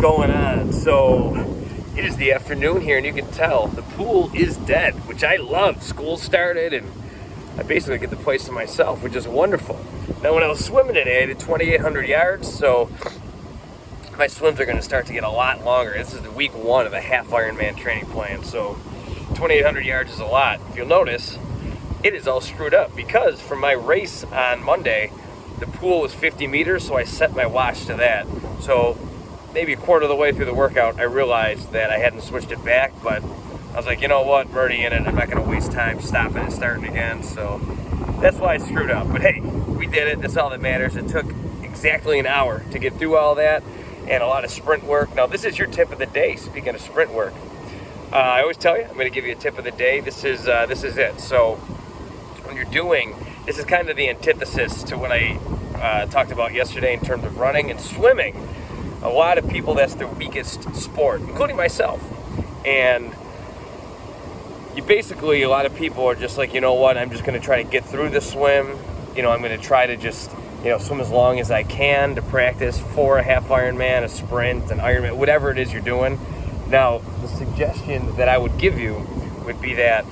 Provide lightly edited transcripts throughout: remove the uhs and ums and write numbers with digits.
going on? So it is the afternoon here, and you can tell the pool is dead, which I love. School started, and I basically get the place to myself, which is wonderful. Now, when I was swimming today, I did 2,800 yards, so my swims are going to start to get a lot longer. This is the week 1 of the half Ironman training plan, so 2,800 yards is a lot. If you'll notice, it is all screwed up because for my race on Monday, the pool was 50 meters, so I set my watch to that. So maybe a quarter of the way through the workout, I realized that I hadn't switched it back, but I was like, you know what, I'm already in it. I'm not going to waste time stopping and starting again, so that's why I screwed up. But hey, we did it. That's all that matters. It took exactly an hour to get through all that and a lot of sprint work. Now, this is your tip of the day, speaking of sprint work. I always tell you, I'm going to give you a tip of the day. This is it. So when you're doing, this is kind of the antithesis to what I talked about yesterday in terms of running and swimming. A lot of people, that's their weakest sport, including myself. And you basically, a lot of people are just like, you know what, I'm just going to try to get through the swim. You know, I'm going to try to just, swim as long as I can to practice for a half Ironman, a sprint, an Ironman, whatever it is you're doing. Now, the suggestion that I would give you would be that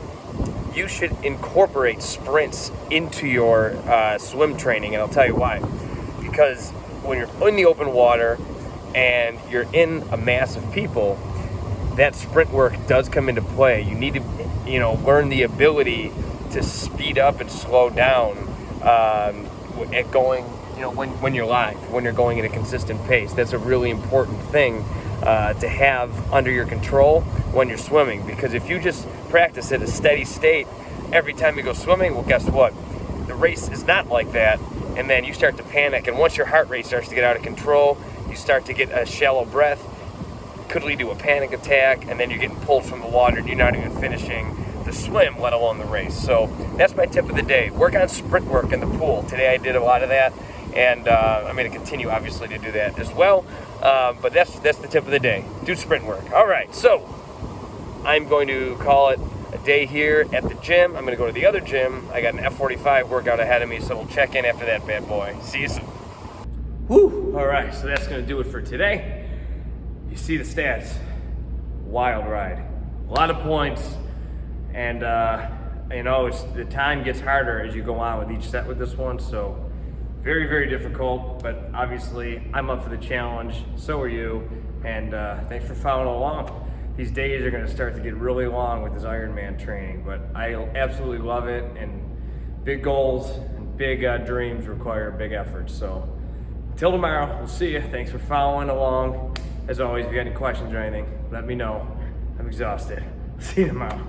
you should incorporate sprints into your swim training, and I'll tell you why. Because when you're in the open water and you're in a mass of people, that sprint work does come into play. You need to, learn the ability to speed up and slow down at going, when you're live, when you're going at a consistent pace. That's a really important thing to have under your control when you're swimming, because if you just practice at a steady state every time you go swimming, well, guess what? The race is not like that, and then you start to panic, and once your heart rate starts to get out of control, you start to get a shallow breath, could lead to a panic attack, and then you're getting pulled from the water and you're not even finishing the swim, let alone the race. So that's my tip of the day. Work on sprint work in the pool. Today I did a lot of that, and I'm going to continue, obviously, to do that as well. But that's the tip of the day. Do sprint work. All right, so I'm going to call it a day here at the gym. I'm going to go to the other gym. I got an F45 workout ahead of me, so we'll check in after that bad boy. See you soon. Woo! All right, so that's going to do it for today. You see the stats. Wild ride. A lot of points. And, the time gets harder as you go on with each set with this one. So very, very difficult. But obviously, I'm up for the challenge. So are you. And thanks for following along. These days are going to start to get really long with this Ironman training. But I absolutely love it. And big goals and big dreams require big effort. So until tomorrow, we'll see you. Thanks for following along. As always, if you got any questions or anything, let me know. I'm exhausted. See you tomorrow.